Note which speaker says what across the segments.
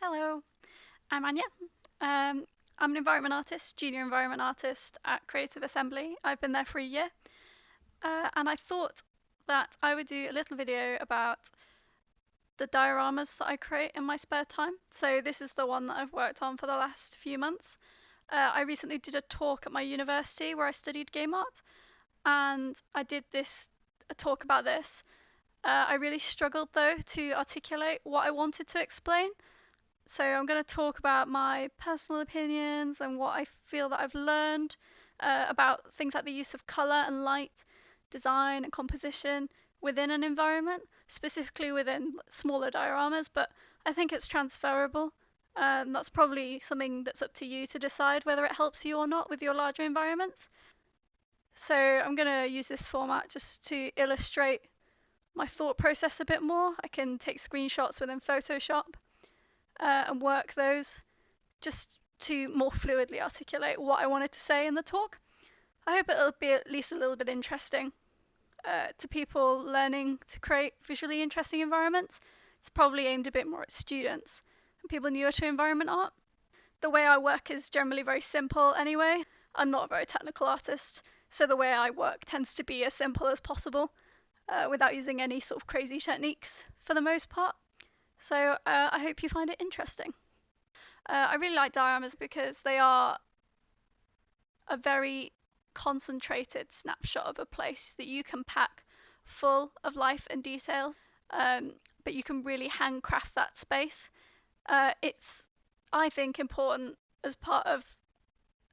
Speaker 1: Hello, I'm Anya. Um, I'm an environment artist, junior environment artist at Creative Assembly. I've been there for a year, and I thought that I would do a little video about the dioramas that I create in my spare time. So this is the one that I've worked on for the last few months. I recently did a talk at my university where I studied game art, and I did a talk about this. I really struggled though to articulate what I wanted to explain. So I'm going to talk about my personal opinions and what I feel that I've learned about things like the use of color and light, design and composition within an environment, specifically within smaller dioramas, but I think it's transferable. That's probably something that's up to you to decide whether it helps you or not with your larger environments. So I'm going to use this format just to illustrate my thought process a bit more. I can take screenshots within Photoshop and work those just to more fluidly articulate what I wanted to say in the talk. I hope it'll be at least a little bit interesting to people learning to create visually interesting environments. It's probably aimed a bit more at students and people newer to environment art. The way I work is generally very simple anyway. I'm not a very technical artist, so the way I work tends to be as simple as possible without using any sort of crazy techniques for the most part. So I hope you find it interesting. I really like dioramas because they are a very concentrated snapshot of a place that you can pack full of life and details, but you can really handcraft that space. It's, I think, important as part of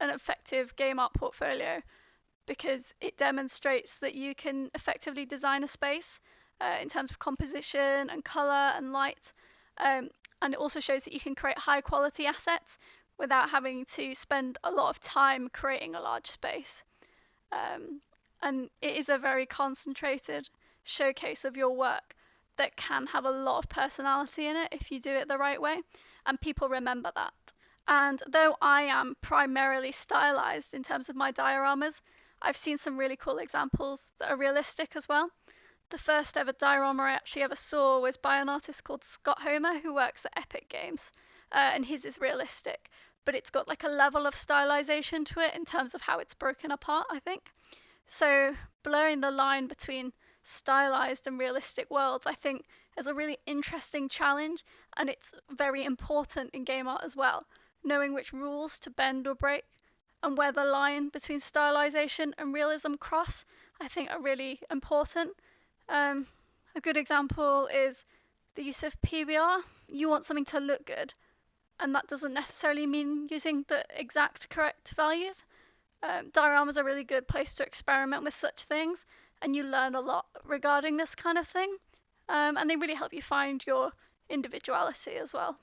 Speaker 1: an effective game art portfolio because it demonstrates that you can effectively design a space in terms of composition and color and light. And it also shows that you can create high quality assets without having to spend a lot of time creating a large space. And it is a very concentrated showcase of your work that can have a lot of personality in it if you do it the right way, and people remember that. And though I am primarily stylized in terms of my dioramas, I've seen some really cool examples that are realistic as well. The first ever diorama I actually ever saw was by an artist called Scott Homer who works at Epic Games, and his is realistic, but it's got like a level of stylization to it in terms of how it's broken apart, I think. So blurring the line between stylized and realistic worlds, I think, is a really interesting challenge, and it's very important in game art as well, knowing which rules to bend or break and where the line between stylization and realism cross, I think are really important. A good example is the use of PBR. You want something to look good, and that doesn't necessarily mean using the exact correct values. Dioramas are a really good place to experiment with such things, and you learn a lot regarding this kind of thing. And they really help you find your individuality as well.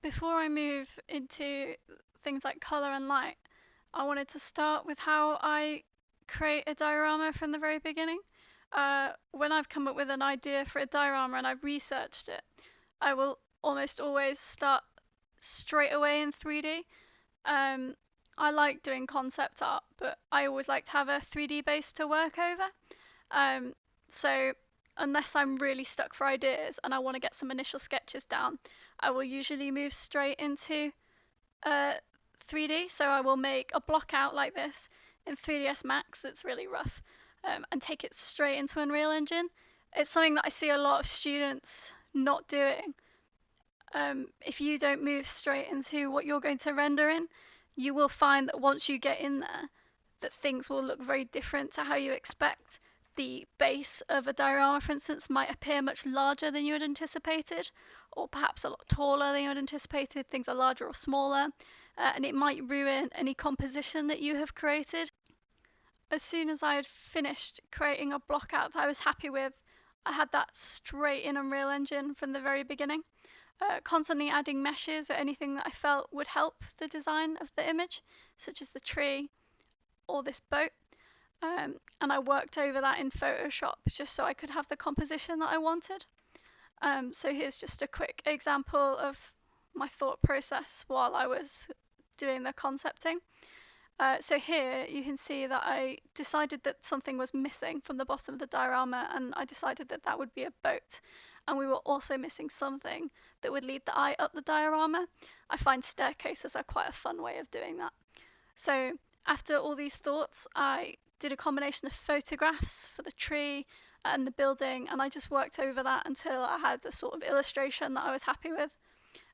Speaker 1: Before I move into things like color and light, I wanted to start with how I create a diorama from the very beginning. When I've come up with an idea for a diorama and I've researched it, I will almost always start straight away in 3D. I like doing concept art, but I always like to have a 3D base to work over. So unless I'm really stuck for ideas and I want to get some initial sketches down, I will usually move straight into 3D. So I will make a block out like this in 3ds Max that's really rough, and take it straight into Unreal Engine. It's something that I see a lot of students not doing. If you don't move straight into what you're going to render in, you will find that once you get in there, that things will look very different to how you expect. The base of a diorama, for instance, might appear much larger than you had anticipated, or perhaps a lot taller than you had anticipated. Things are larger or smaller, and it might ruin any composition that you have created. As soon as I had finished creating a block out that I was happy with, I had that straight in Unreal Engine from the very beginning. Constantly adding meshes or anything that I felt would help the design of the image, such as the tree or this boat. And I worked over that in Photoshop just so I could have the composition that I wanted. So here's just a quick example of my thought process while I was doing the concepting. So here you can see that I decided that something was missing from the bottom of the diorama, and I decided that that would be a boat. And we were also missing something that would lead the eye up the diorama. I find staircases are quite a fun way of doing that. So after all these thoughts, I did a combination of photographs for the tree and the building, and I just worked over that until I had a sort of illustration that I was happy with.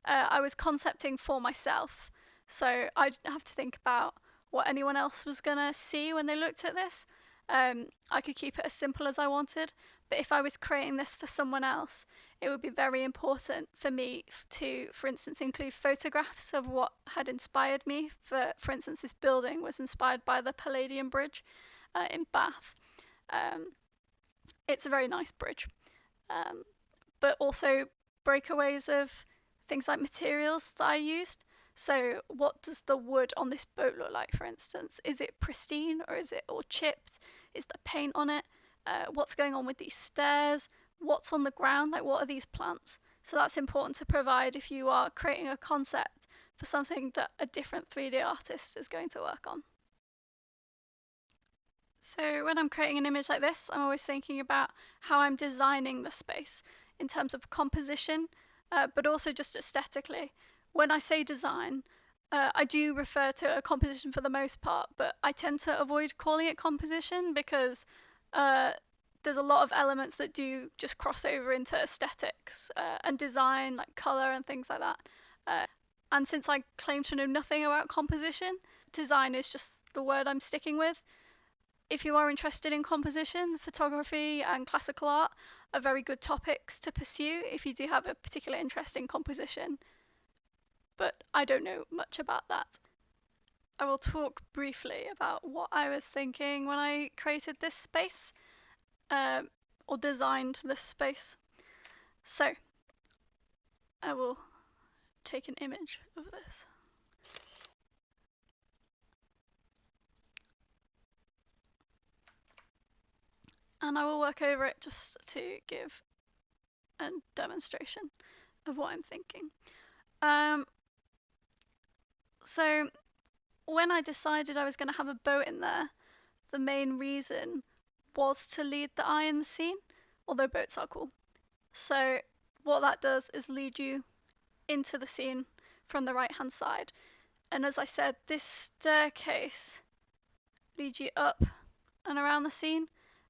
Speaker 1: I was concepting for myself, so I didn't have to think about what anyone else was gonna see when they looked at this. I could keep it as simple as I wanted, but if I was creating this for someone else, it would be very important for me to, for instance, include photographs of what had inspired me. For instance, this building was inspired by the Palladium Bridge in Bath. It's a very nice bridge, but also breakaways of things like materials that I used. So what does the wood on this boat look like, for instance? Is it pristine or is it all chipped? Is there paint on it? What's going on with these stairs? What's on the ground? Like, what are these plants? So that's important to provide if you are creating a concept for something that a different 3D artist is going to work on. So when I'm creating an image like this, I'm always thinking about how I'm designing the space in terms of composition, but also just aesthetically. When I say design, I do refer to a composition for the most part, but I tend to avoid calling it composition because there's a lot of elements that do just cross over into aesthetics and design, like color and things like that. And since I claim to know nothing about composition, design is just the word I'm sticking with. If you are interested in composition, photography and classical art are very good topics to pursue if you do have a particular interest in composition, but I don't know much about that. I will talk briefly about what I was thinking when I created this space, or designed this space. So, I will take an image of this. And I will work over it just to give a demonstration of what I'm thinking. So when I decided I was going to have a boat in there, the main reason was to lead the eye in the scene, although boats are cool. So what that does is lead you into the scene from the right hand side. And as I said, this staircase leads you up and around the scene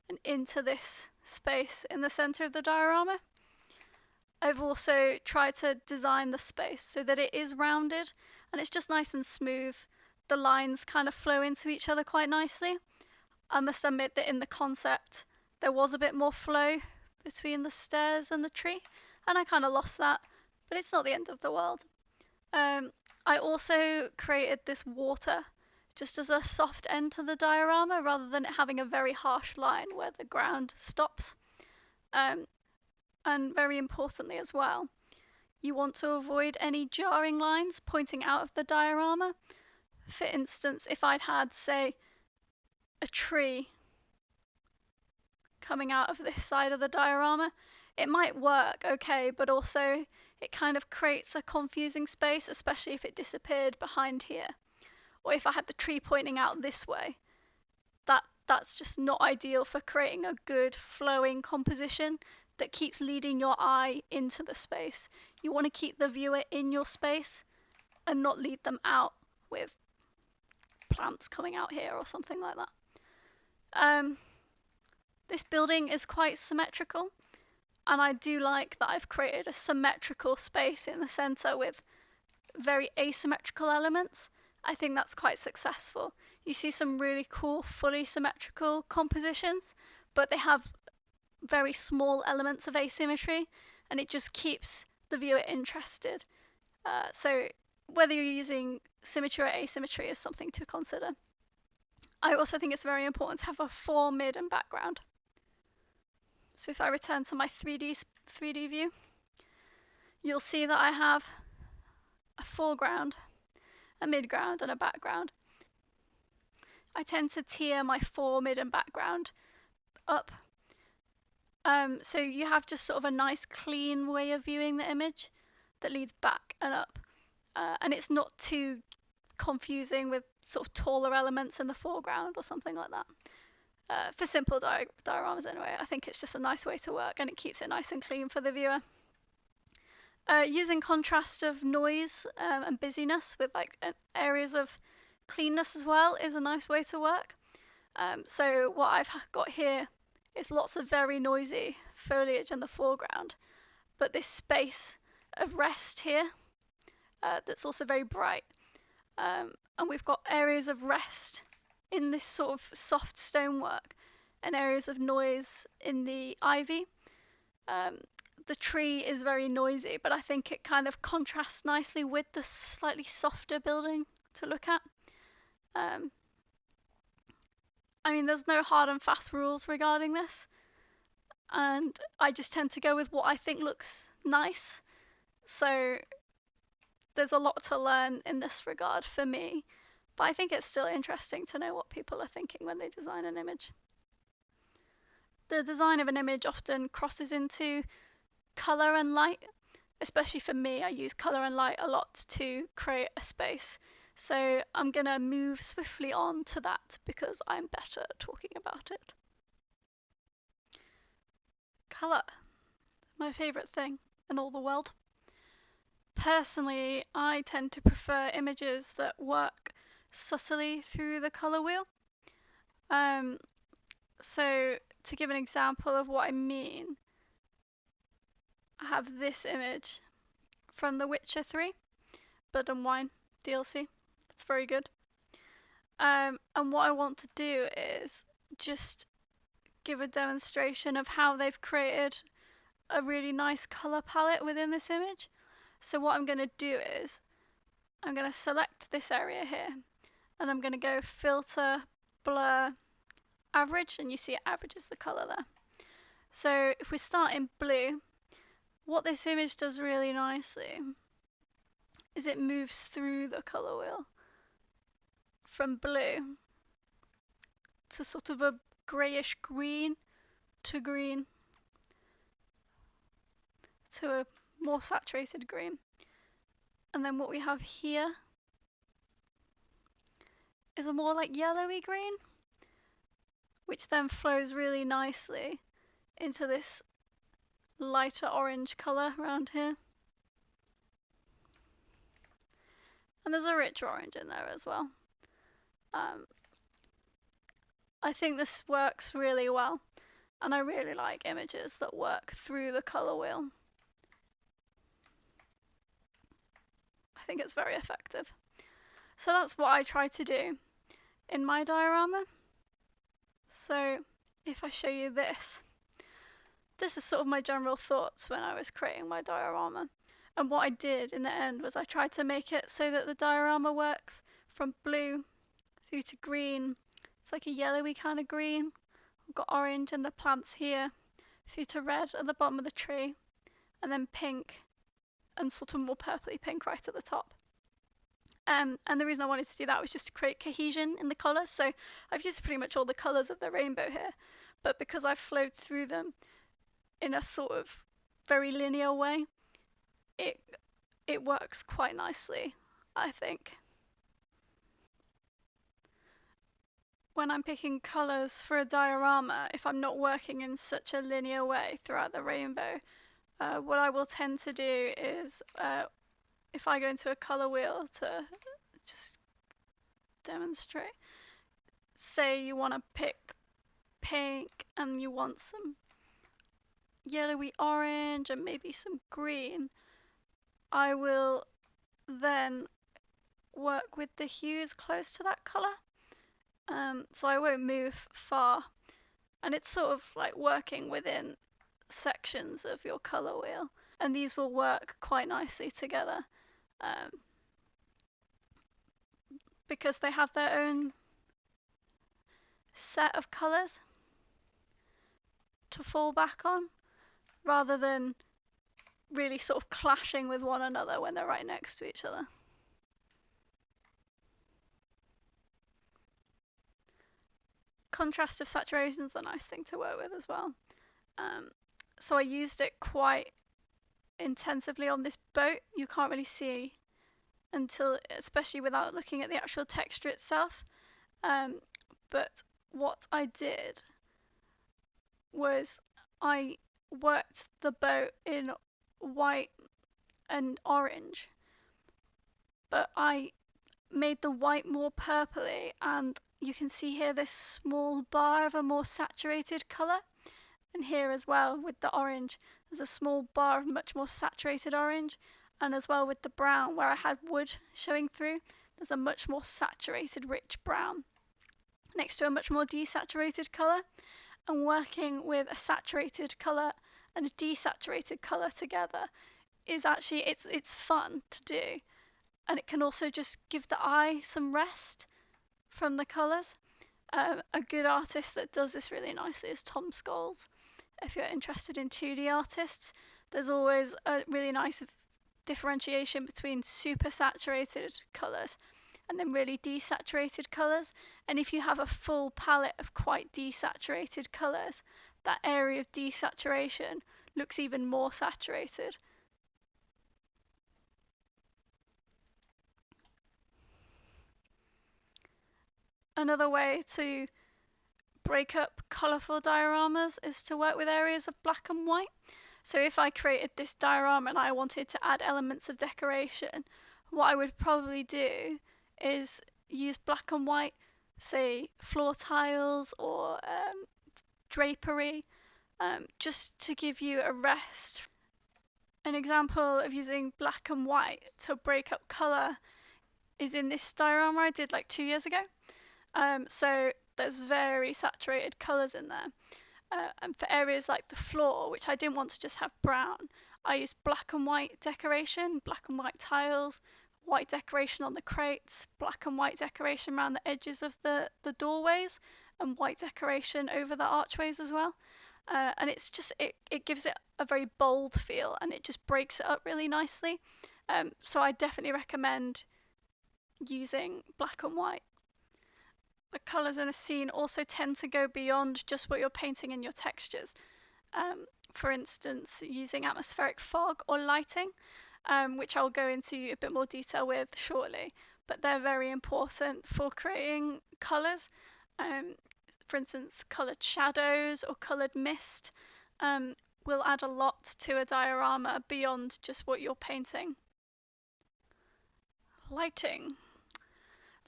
Speaker 1: and into this space in the center of the diorama. I've also tried to design the space so that it is rounded and it's just nice and smooth. The lines kind of flow into each other quite nicely. I must admit that in the concept there was a bit more flow between the stairs and the tree, and I kind of lost that, but it's not the end of the world. I also created this water just as a soft end to the diorama rather than it having a very harsh line where the ground stops. And very importantly as well, you want to avoid any jarring lines pointing out of the diorama. For instance, if I'd had, say, a tree coming out of this side of the diorama, it might work okay, but also it kind of creates a confusing space, especially if it disappeared behind here. Or if I had the tree pointing out this way, that's just not ideal for creating a good flowing composition that keeps leading your eye into the space. You want to keep the viewer in your space and not lead them out with plants coming out here or something like that. This building is quite symmetrical, and I do like that I've created a symmetrical space in the center with very asymmetrical elements. I think that's quite successful. You see some really cool fully symmetrical compositions, but they have very small elements of asymmetry, and it just keeps the viewer interested. So whether you're using symmetry or asymmetry is something to consider. I also think it's very important to have a fore, mid, and background. So if I return to my 3D view, you'll see that I have a foreground, a midground, and a background. I tend to tier my fore, mid, and background up. So you have just sort of a nice clean way of viewing the image that leads back and up. And it's not too confusing with sort of taller elements in the foreground or something like that. For simple dioramas anyway, I think it's just a nice way to work, and it keeps it nice and clean for the viewer. Using contrast of noise and busyness with like areas of cleanness as well is a nice way to work. So what I've got here is lots of very noisy foliage in the foreground, but this space of rest here that's also very bright. And we've got areas of rest in this sort of soft stonework and areas of noise in the ivy. The tree is very noisy, but I think it kind of contrasts nicely with the slightly softer building to look at. I mean, there's no hard and fast rules regarding this, and I just tend to go with what I think looks nice. So there's a lot to learn in this regard for me, but I think it's still interesting to know what people are thinking when they design an image. The design of an image often crosses into color and light. Especially for me, I use color and light a lot to create a space. So I'm gonna move swiftly on to that because I'm better at talking about it. Color, my favorite thing in all the world. Personally, I tend to prefer images that work subtly through the color wheel. So to give an example of what I mean, I have this image from The Witcher 3, Blood and Wine DLC. It's very good. And what I want to do is just give a demonstration of how they've created a really nice color palette within this image. So what I'm going to do is I'm going to select this area here, and I'm going to go filter, blur, average, and you see it averages the color there. So if we start in blue, what this image does really nicely is it moves through the color wheel from blue to sort of a greyish green to green to a more saturated green. And then what we have here is a more like yellowy green, which then flows really nicely into this lighter orange colour around here. And there's a rich orange in there as well. I think this works really well, and I really like images that work through the colour wheel. I think it's very effective. So that's what I try to do in my diorama. So if I show you this is sort of my general thoughts when I was creating my diorama. And what I did in the end was I tried to make it so that the diorama works from blue through to green. It's like a yellowy kind of green. We've got orange in the plants here, through to red at the bottom of the tree, and then pink and sort of more purpley pink right at the top. And the reason I wanted to do that was just to create cohesion in the colours. So I've used pretty much all the colours of the rainbow here, but because I've flowed through them in a sort of very linear way, it works quite nicely, I think. When I'm picking colours for a diorama, if I'm not working in such a linear way throughout the rainbow, what I will tend to do is if I go into a colour wheel to just demonstrate, say you want to pick pink and you want some yellowy orange and maybe some green, I will then work with the hues close to that colour. So I won't move far, and it's sort of like working within sections of your colour wheel, and these will work quite nicely together because they have their own set of colours to fall back on, rather than really sort of clashing with one another when they're right next to each other. Contrast of saturation is a nice thing to work with as well. So I used it quite intensively on this boat. You can't really see until, especially without looking at the actual texture itself. But what I did was I worked the boat in white and orange, but I made the white more purpley, and you can see here this small bar of a more saturated colour, and here as well with the orange there's a small bar of much more saturated orange, and as well with the brown where I had wood showing through, there's a much more saturated rich brown next to a much more desaturated colour. And working with a saturated colour and a desaturated colour together is actually it's fun to do, and it can also just give the eye some rest from the colours. A good artist that does this really nicely is Tom Scholes. If you're interested in 2D artists, there's always a really nice differentiation between super saturated colours and then really desaturated colours. And if you have a full palette of quite desaturated colours, that area of desaturation looks even more saturated. Another way to break up colourful dioramas is to work with areas of black and white. So if I created this diorama and I wanted to add elements of decoration, what I would probably do is use black and white, say floor tiles or drapery, just to give you a rest. An example of using black and white to break up colour is in this diorama I did like 2 years ago. So there's very saturated colours in there. And for areas like the floor, which I didn't want to just have brown, I used black and white decoration, black and white tiles, white decoration on the crates, black and white decoration around the edges of the doorways, and white decoration over the archways as well. And it's just, it gives it a very bold feel, and it just breaks it up really nicely. So I definitely recommend using black and white. The colours in a scene also tend to go beyond just what you're painting in your textures. For instance, using atmospheric fog or lighting, which I'll go into a bit more detail with shortly, but they're very important for creating colours. For instance, coloured shadows or coloured mist will add a lot to a diorama beyond just what you're painting. Lighting.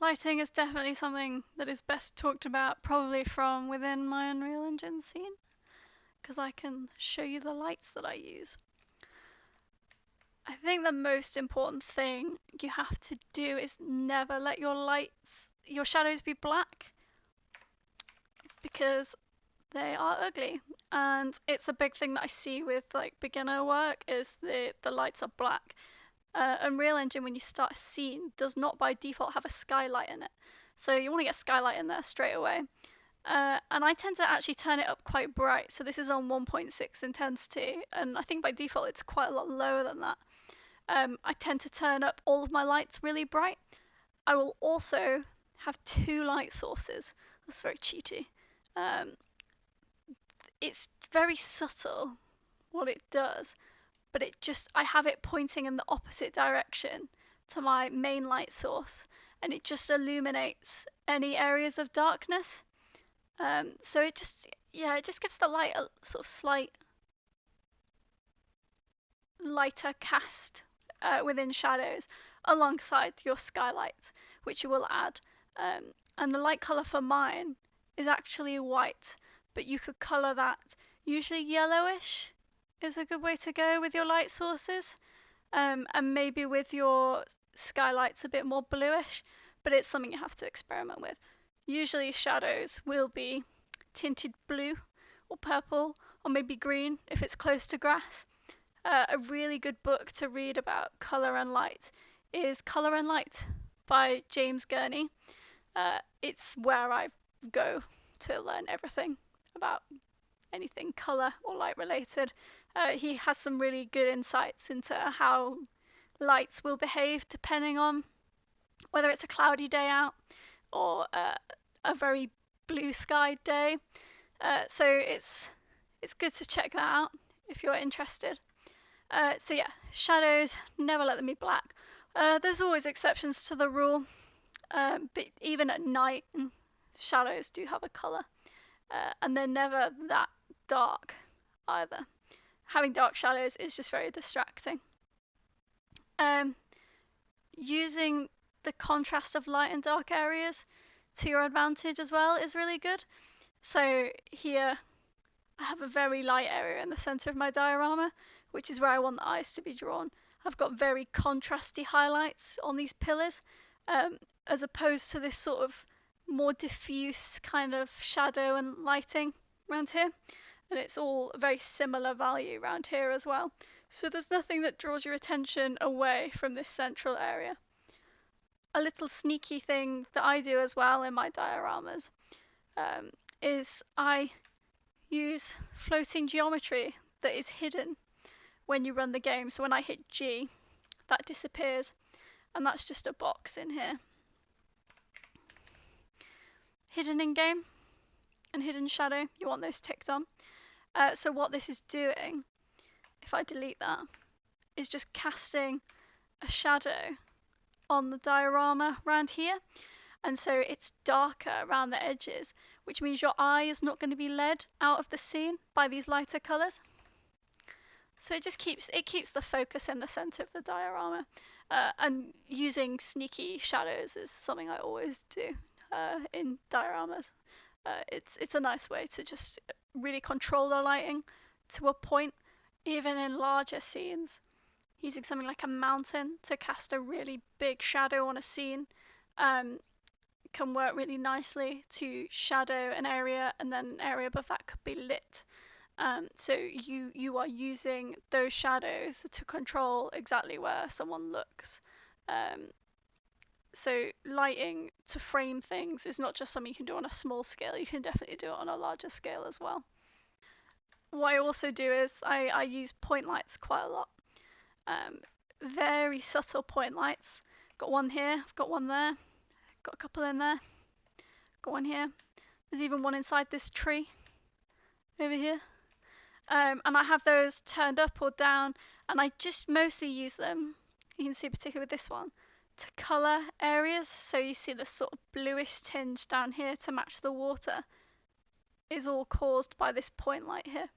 Speaker 1: Lighting is definitely something that is best talked about probably from within my Unreal Engine scene, because I can show you the lights that I use. I think the most important thing you have to do is never let your shadows be black, because they are ugly, and it's a big thing that I see with like beginner work is the lights are black. Unreal Engine, when you start a scene, does not by default have a skylight in it, so you want to get a skylight in there straight away. And I tend to actually turn it up quite bright, so this is on 1.6 intensity, and I think by default it's quite a lot lower than that. I tend to turn up all of my lights really bright. I will also have 2 light sources. That's very cheaty. It's very subtle what it does, but I have it pointing in the opposite direction to my main light source, and it just illuminates any areas of darkness. So it just gives the light a sort of slight lighter cast within shadows alongside your skylight, which you will add. And the light colour for mine is actually white, but you could colour that usually yellowish is a good way to go with your light sources, and maybe with your skylights a bit more bluish, but it's something you have to experiment with. Usually shadows will be tinted blue or purple or maybe green if it's close to grass. A really good book to read about colour and light is Colour and Light by James Gurney. It's where I go to learn everything about anything colour or light related. He has some really good insights into how lights will behave depending on whether it's a cloudy day out or a very blue skied day. So it's good to check that out if you're interested. So yeah, shadows, never let them be black. There's always exceptions to the rule, but even at night, shadows do have a colour, and they're never that dark either. Having dark shadows is just very distracting. Using the contrast of light and dark areas to your advantage as well is really good. So here I have a very light area in the center of my diorama, which is where I want the eyes to be drawn. I've got very contrasty highlights on these pillars, as opposed to this sort of more diffuse kind of shadow and lighting around here. And it's all a very similar value around here as well. So there's nothing that draws your attention away from this central area. A little sneaky thing that I do as well in my dioramas is I use floating geometry that is hidden when you run the game. So when I hit G, that disappears, and that's just a box in here. Hidden in game and hidden shadow, you want those ticked on. So what this is doing, if I delete that, is just casting a shadow on the diorama around here, and so it's darker around the edges, which means your eye is not going to be led out of the scene by these lighter colours. So it just keeps the focus in the centre of the diorama, and using sneaky shadows is something I always do in dioramas. It's a nice way to just really control the lighting to a point, even in larger scenes. Using something like a mountain to cast a really big shadow on a scene can work really nicely to shadow an area, and then an area above that could be lit. So you are using those shadows to control exactly where someone looks. So lighting to frame things is not just something you can do on a small scale, you can definitely do it on a larger scale as well. What I also do is I use point lights quite a lot. Very subtle point lights. Got one here, I've got one there, got a couple in there, got one here. There's even one inside this tree over here. And I have those turned up or down, and I just mostly use them, you can see particularly with this one, to colour areas. So you see this sort of bluish tinge down here to match the water is all caused by this point light here.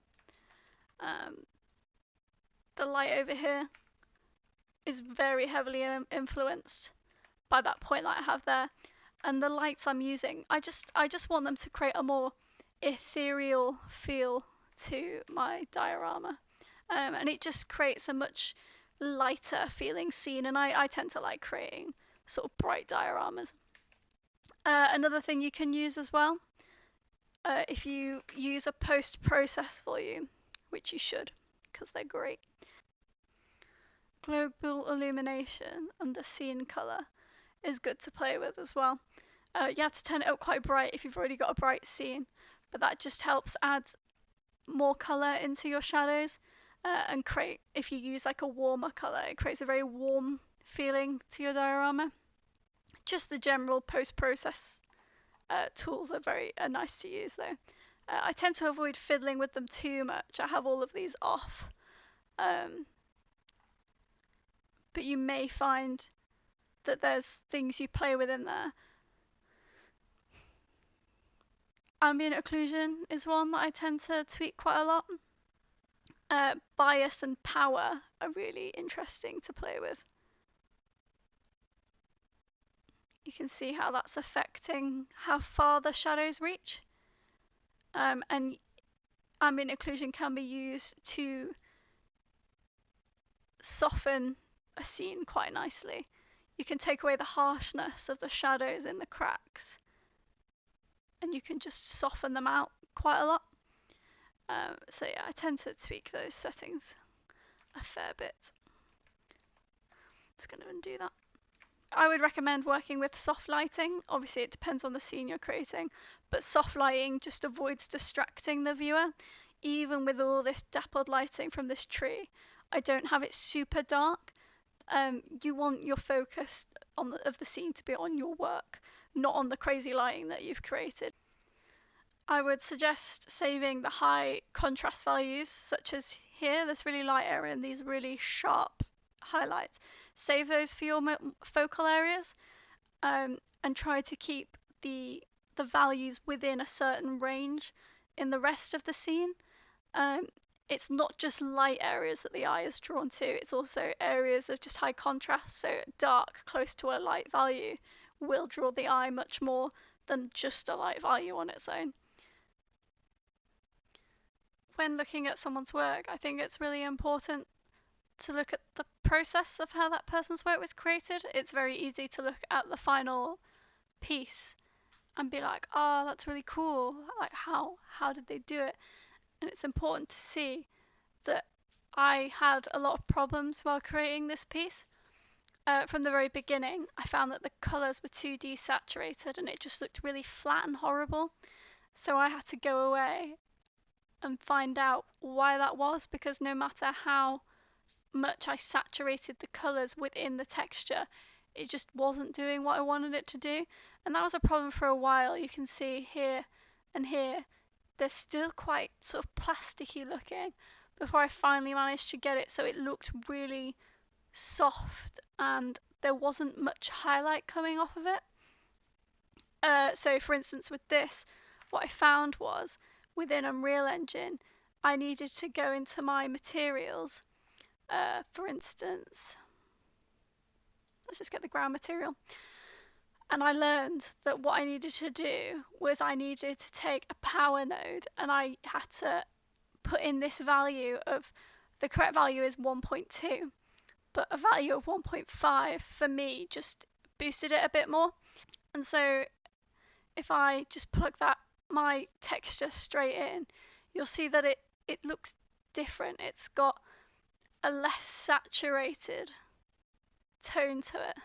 Speaker 1: The light over here is very heavily influenced by that point light I have there, and the lights I'm using, I just want them to create a more ethereal feel to my diorama, and it just creates a much lighter feeling scene, and I tend to like creating sort of bright dioramas. Another thing you can use as well, if you use a post-process volume, which you should because they're great. Global illumination under scene color is good to play with as well. You have to turn it up quite bright if you've already got a bright scene, but that just helps add more color into your shadows, and create, if you use like a warmer color, it creates a very warm feeling to your diorama. Just the general post-process tools are nice to use though. I tend to avoid fiddling with them too much. I have all of these off, but you may find that there's things you play with in there. Ambient occlusion is one that I tend to tweak quite a lot. Bias and power are really interesting to play with. You can see how that's affecting how far the shadows reach. And ambient occlusion can be used to soften a scene quite nicely. You can take away the harshness of the shadows in the cracks, and you can just soften them out quite a lot. So yeah, I tend to tweak those settings a fair bit. I'm just going to undo that. I would recommend working with soft lighting. Obviously it depends on the scene you're creating, but soft lighting just avoids distracting the viewer. Even with all this dappled lighting from this tree, I don't have it super dark. You want your focus of the scene to be on your work, not on the crazy lighting that you've created. I would suggest saving the high contrast values, such as here, this really light area and these really sharp highlights, save those for your focal areas, and try to keep the values within a certain range in the rest of the scene. Um, it's not just light areas that the eye is drawn to, it's also areas of just high contrast, so dark close to a light value will draw the eye much more than just a light value on its own. When looking at someone's work, I think it's really important to look at the process of how that person's work was created. It's very easy to look at the final piece and be like, oh, that's really cool. Like, how did they do it? And it's important to see that I had a lot of problems while creating this piece. From the very beginning, I found that the colours were too desaturated and it just looked really flat and horrible. So I had to go away and find out why that was, because no matter how much I saturated the colours within the texture, it just wasn't doing what I wanted it to do. And that was a problem for a while. You can see here and here, they're still quite sort of plasticky looking before I finally managed to get it so it looked really soft and there wasn't much highlight coming off of it. So for instance with this, what I found was within Unreal Engine, I needed to go into my materials. For instance, let's just get the ground material. And I learned that what I needed to do was I needed to take a power node and I had to put in this value of, the correct value is 1.2, but a value of 1.5 for me just boosted it a bit more. And so if I just plug that, my texture straight in, you'll see that it looks different. It's got a less saturated tone to it.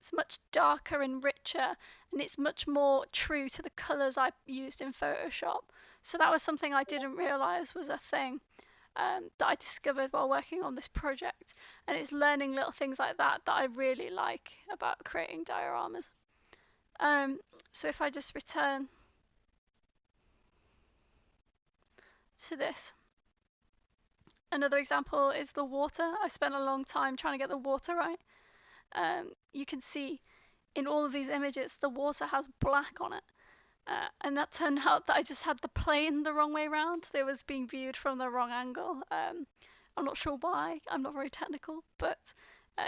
Speaker 1: It's much darker and richer, and it's much more true to the colours I used in Photoshop. So that was something I didn't realise was a thing that I discovered while working on this project. And it's learning little things like that that I really like about creating dioramas. So if I just return to this. Another example is the water. I spent a long time trying to get the water right. You can see in all of these images the water has black on it. And that turned out that I just had the plane the wrong way around. It was being viewed from the wrong angle. I'm not sure why, I'm not very technical, but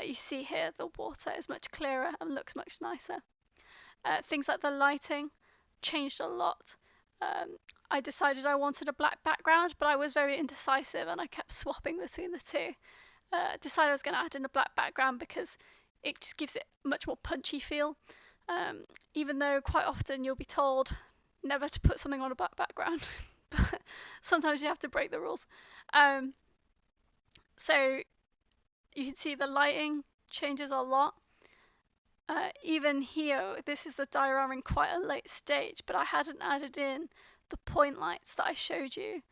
Speaker 1: you see here the water is much clearer and looks much nicer. Things like the lighting changed a lot. I decided I wanted a black background, but I was very indecisive and I kept swapping between the two. Decided I was going to add in a black background because it just gives it a much more punchy feel. Even though quite often you'll be told never to put something on a black background, but sometimes you have to break the rules. So you can see the lighting changes a lot. Even here, this is the diorama in quite a late stage, but I hadn't added in the point lights that I showed you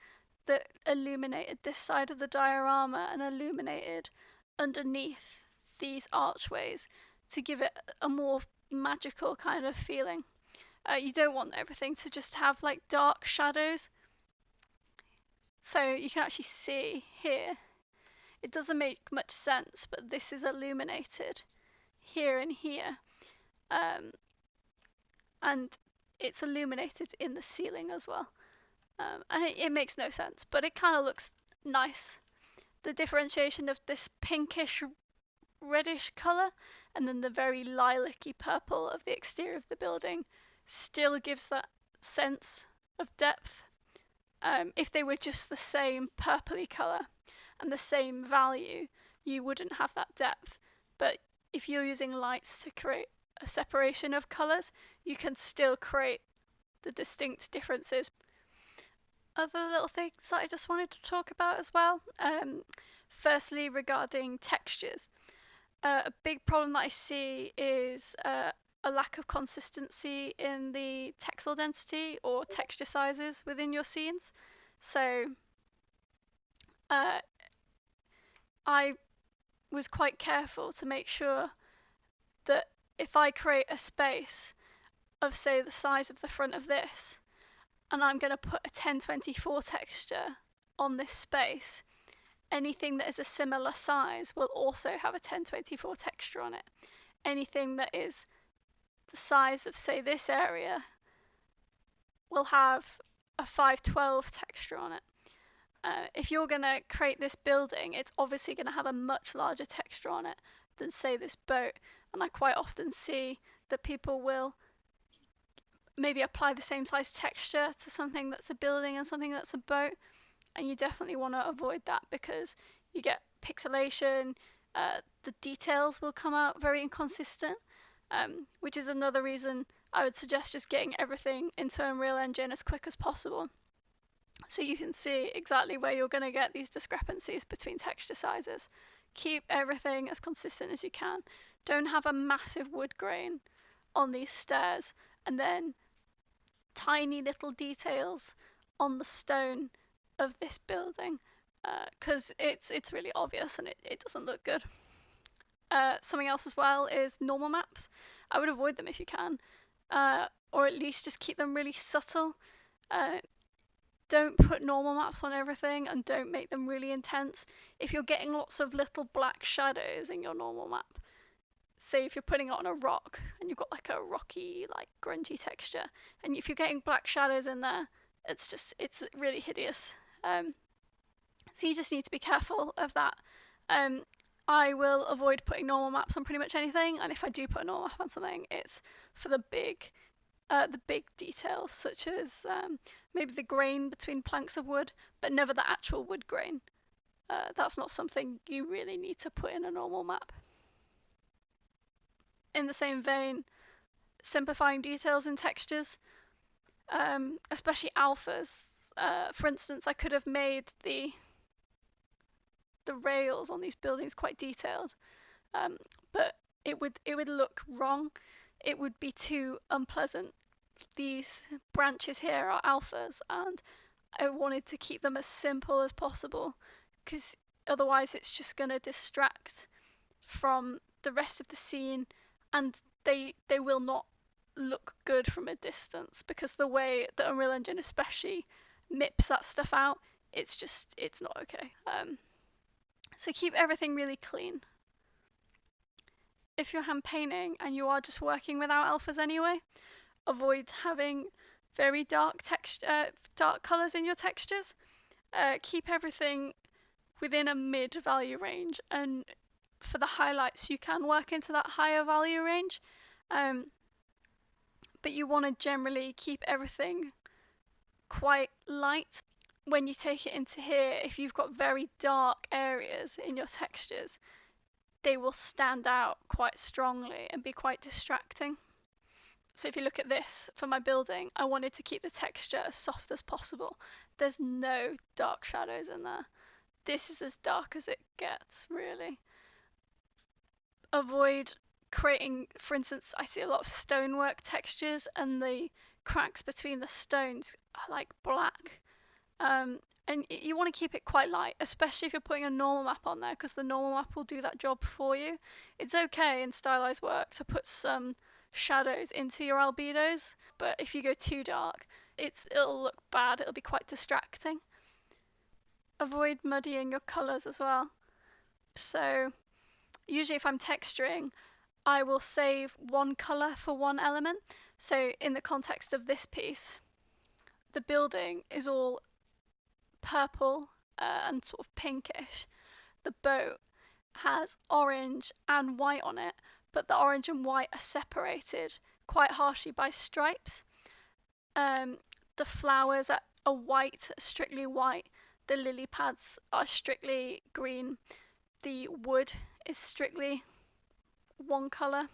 Speaker 1: that illuminated this side of the diorama and illuminated underneath these archways to give it a more magical kind of feeling. You don't want everything to just have like dark shadows. So you can actually see here, it doesn't make much sense, but this is illuminated here and here. And it's illuminated in the ceiling as well. And it makes no sense, but it kind of looks nice. The differentiation of this pinkish reddish colour and then the very lilac-y purple of the exterior of the building still gives that sense of depth. If they were just the same purpley colour and the same value, you wouldn't have that depth. But if you're using lights to create a separation of colours, you can still create the distinct differences. Other little things that I just wanted to talk about as well. Firstly, regarding textures. A big problem that I see is a lack of consistency in the texel density or texture sizes within your scenes. So I was quite careful to make sure that if I create a space of, say, the size of the front of this, and I'm going to put a 1024 texture on this space, Anything that is a similar size will also have a 1024 texture on it. Anything that is the size of, say, this area will have a 512 texture on it. If you're going to create this building, it's obviously going to have a much larger texture on it than, say, this boat. And I quite often see that people will maybe apply the same size texture to something that's a building and something that's a boat. And you definitely want to avoid that because you get pixelation, the details will come out very inconsistent, which is another reason I would suggest just getting everything into Unreal Engine as quick as possible, so you can see exactly where you're going to get these discrepancies between texture sizes. Keep everything as consistent as you can. Don't have a massive wood grain on these stairs and then tiny little details on the stone of this building, because it's really obvious and it doesn't look good. Something else as well is normal maps. I would avoid them if you can, or at least just keep them really subtle. Don't put normal maps on everything and don't make them really intense. If you're getting lots of little black shadows in your normal map, say if you're putting it on a rock and you've got like a rocky, like grungy texture, and if you're getting black shadows in there, it's really hideous. So you just need to be careful of that. I will avoid putting normal maps on pretty much anything, and if I do put a normal map on something, it's for the big details, such as maybe the grain between planks of wood, but never the actual wood grain. That's not something you really need to put in a normal map. In the same vein, simplifying details in textures, especially alphas. For instance, I could have made the rails on these buildings quite detailed, but it would look wrong. It would be too unpleasant. These branches here are alphas, and I wanted to keep them as simple as possible because otherwise it's just going to distract from the rest of the scene, and they will not look good from a distance because the way that Unreal Engine especially mips that stuff out, it's not okay. So keep everything really clean. If you're hand painting and you are just working without alphas anyway, avoid having very dark colors in your textures. Keep everything within a mid value range, and for the highlights you can work into that higher value range, but you want to generally keep everything quite light. When you take it into here, if you've got very dark areas in your textures, they will stand out quite strongly and be quite distracting. So if you look at this for my building, I wanted to keep the texture as soft as possible. There's no dark shadows in there. This is as dark as it gets, really. Avoid creating, for instance, I see a lot of stonework textures and the cracks between the stones are like black. And you want to keep it quite light, especially if you're putting a normal map on there, because the normal map will do that job for you. It's okay in stylized work to put some shadows into your albedos, but if you go too dark, it'll look bad. It'll be quite distracting. Avoid muddying your colors as well. So usually if I'm texturing, I will save one color for one element. So in the context of this piece, the building is all purple and sort of pinkish. The boat has orange and white on it, but the orange and white are separated quite harshly by stripes. The flowers are white, strictly white. The lily pads are strictly green. The wood is strictly one colour.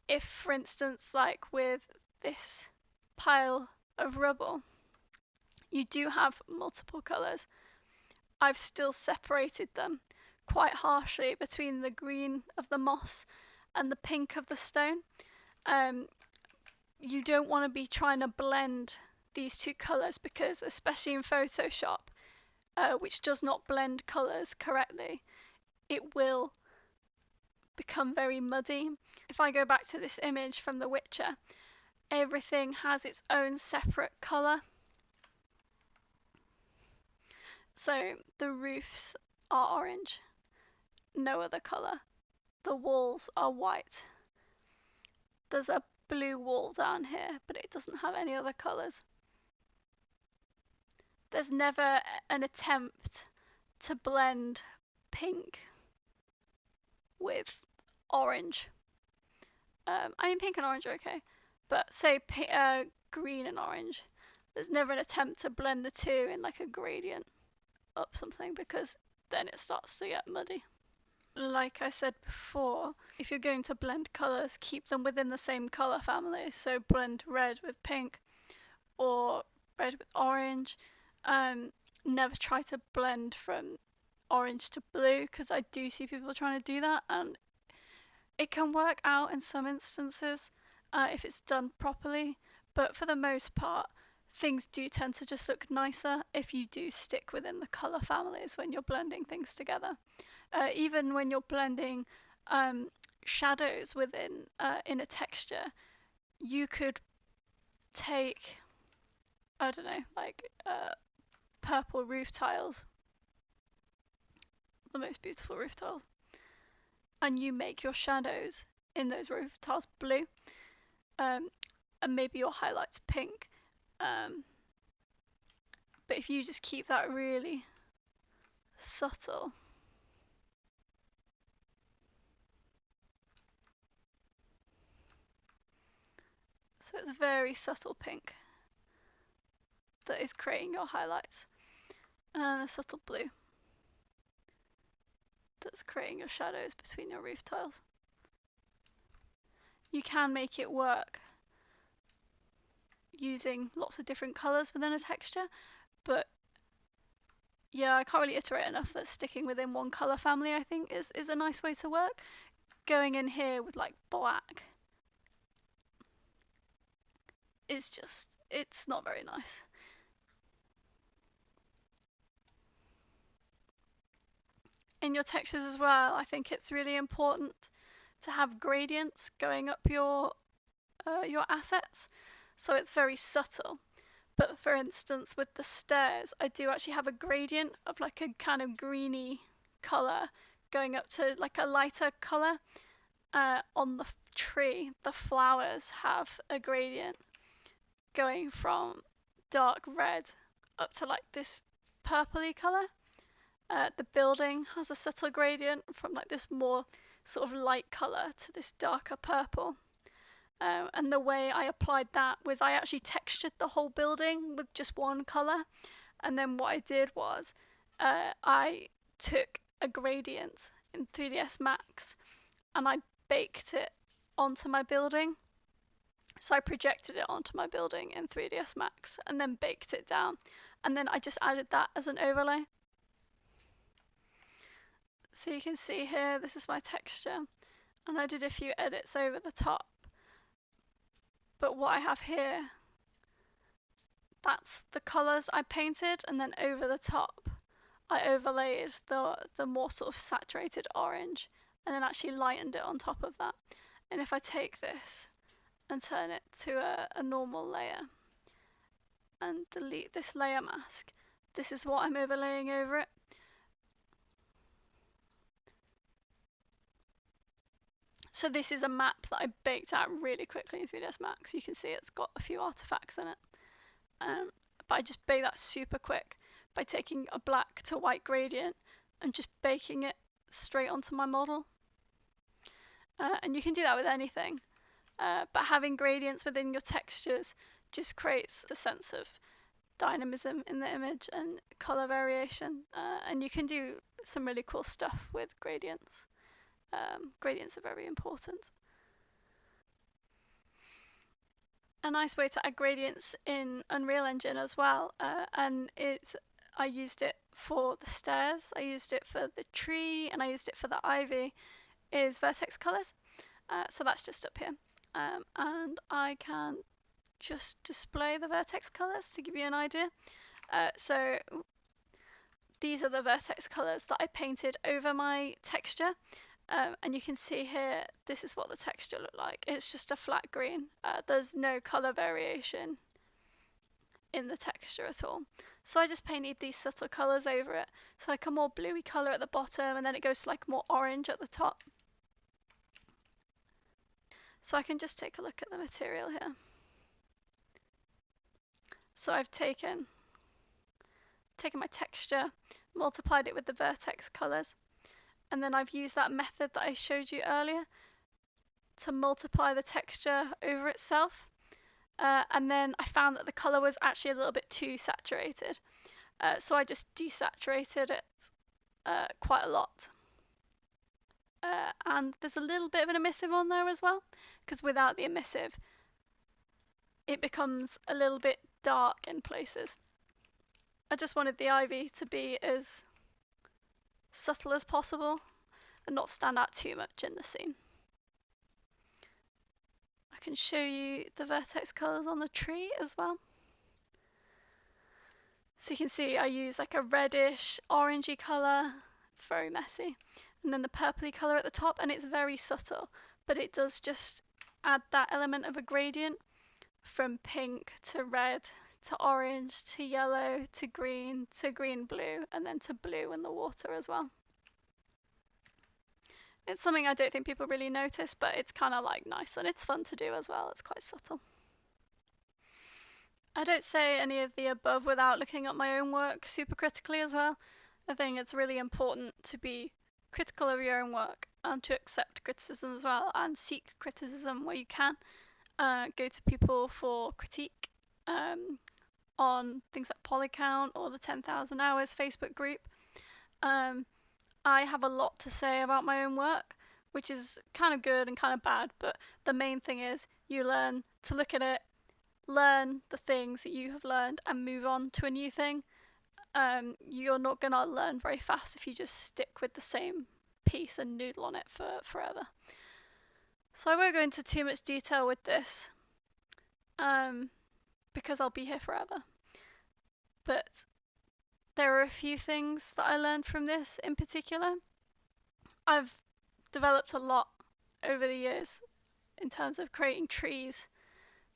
Speaker 1: If, for instance, like with this pile of rubble, you do have multiple colours, I've still separated them quite harshly between the green of the moss and the pink of the stone. You don't want to be trying to blend these two colours because, especially in Photoshop, which does not blend colours correctly, it will become very muddy. If I go back to this image from The Witcher, everything has its own separate colour. So the roofs are orange, no other colour. The walls are white. There's a blue wall down here, but it doesn't have any other colours. There's never an attempt to blend pink with orange. I mean, pink and orange are okay, but say green and orange, there's never an attempt to blend the two in like a gradient up something, because then it starts to get muddy. Like I said before, if you're going to blend colours, keep them within the same colour family. So blend red with pink or red with orange. Never try to blend from orange to blue, because I do see people trying to do that, and it can work out in some instances if it's done properly, but for the most part, things do tend to just look nicer if you do stick within the colour families when you're blending things together. Even when you're blending shadows within in a texture, you could take, I don't know, like purple roof tiles, the most beautiful roof tiles, and you make your shadows in those roof tiles blue, and maybe your highlights pink. But if you just keep that really subtle, so it's a very subtle pink that is creating your highlights, and a subtle blue that's creating your shadows between your roof tiles. You can make it work using lots of different colours within a texture, but yeah, I can't really iterate enough that sticking within one colour family, I think, is a nice way to work. Going in here with like black is just, it's not very nice. In your textures as well, I think it's really important to have gradients going up your assets, so it's very subtle. But for instance, with the stairs, I do actually have a gradient of like a kind of greeny colour going up to like a lighter colour. On the tree, the flowers have a gradient going from dark red up to like this purpley colour. The building has a subtle gradient from like this more sort of light colour to this darker purple. And the way I applied that was I actually textured the whole building with just one colour. And then what I did was I took a gradient in 3ds Max and I baked it onto my building. So I projected it onto my building in 3ds Max and then baked it down. And then I just added that as an overlay. So you can see here, this is my texture. And I did a few edits over the top. But what I have here, that's the colours I painted, and then over the top I overlaid the more sort of saturated orange and then actually lightened it on top of that. And if I take this and turn it to a normal layer and delete this layer mask, this is what I'm overlaying over it. So this is a map that I baked out really quickly in 3ds Max. You can see it's got a few artifacts in it. But I just baked that super quick by taking a black to white gradient and just baking it straight onto my model. And you can do that with anything. But having gradients within your textures just creates a sense of dynamism in the image and color variation. And you can do some really cool stuff with gradients. Gradients are very important. A nice way to add gradients in Unreal Engine as well, and I used it for the stairs, I used it for the tree, and I used it for the ivy, is vertex colors. So that's just up here, and I can just display the vertex colors to give you an idea. So these are the vertex colors that I painted over my texture. And you can see here, this is what the texture looked like. It's just a flat green. There's no color variation in the texture at all. So I just painted these subtle colours over it. So like a more bluey colour at the bottom, and then it goes to like more orange at the top. So I can just take a look at the material here. So I've taken my texture, multiplied it with the vertex colours, and then I've used that method that I showed you earlier to multiply the texture over itself. And then I found that the colour was actually a little bit too saturated. So I just desaturated it quite a lot. And there's a little bit of an emissive on there as well, because without the emissive, it becomes a little bit dark in places. I just wanted the ivy to be as subtle as possible and not stand out too much in the scene. I can show you the vertex colours on the tree as well. So you can see I use like a reddish, orangey colour. It's very messy. And then the purpley colour at the top, and it's very subtle, but it does just add that element of a gradient from pink to red to orange to yellow to green blue, and then to blue in the water as well. It's something I don't think people really notice, but it's kind of like nice and it's fun to do as well. It's quite subtle. I don't say any of the above without looking at my own work super critically as well. I think it's really important to be critical of your own work and to accept criticism as well and seek criticism where you can. Go to people for critique on things like Polycount or the 10,000 Hours Facebook group. I have a lot to say about my own work, which is kind of good and kind of bad, but the main thing is you learn to look at it, learn the things that you have learned, and move on to a new thing. You're not gonna learn very fast if you just stick with the same piece and noodle on it for forever. So I won't go into too much detail with this, because I'll be here forever. But there are a few things that I learned from this in particular. I've developed a lot over the years in terms of creating trees,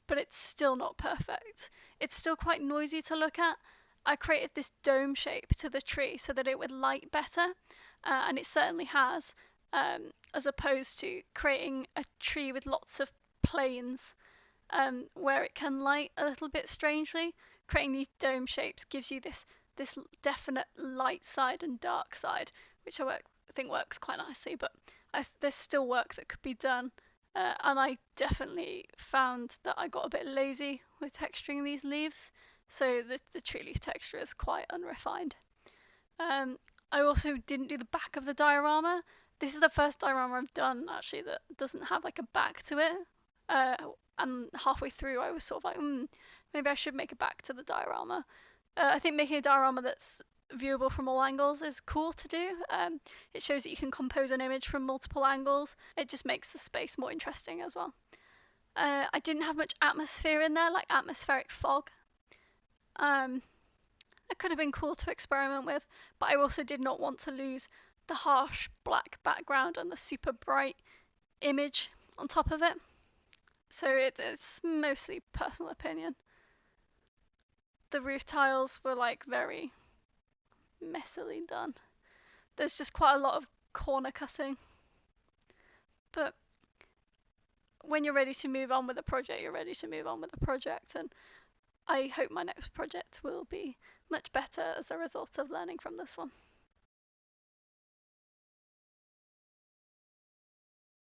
Speaker 1: but it's still not perfect. It's still quite noisy to look at. I created this dome shape to the tree so that it would light better, and it certainly has, as opposed to creating a tree with lots of planes where it can light a little bit strangely. Creating these dome shapes gives you this definite light side and dark side, which I think works quite nicely, but there's still work that could be done. And I definitely found that I got a bit lazy with texturing these leaves, so the tree leaf texture is quite unrefined. I also didn't do the back of the diorama. This is the first diorama I've done actually that doesn't have like a back to it. And halfway through I was sort of like, maybe I should make a back to the diorama. I think making a diorama that's viewable from all angles is cool to do. It shows that you can compose an image from multiple angles. It just makes the space more interesting as well. I didn't have much atmosphere in there, like atmospheric fog. It could have been cool to experiment with, but I also did not want to lose the harsh black background and the super bright image on top of it. So it's mostly personal opinion. The roof tiles were like very messily done. There's just quite a lot of corner cutting. But when you're ready to move on with a project, you're ready to move on with a project, and I hope my next project will be much better as a result of learning from this one.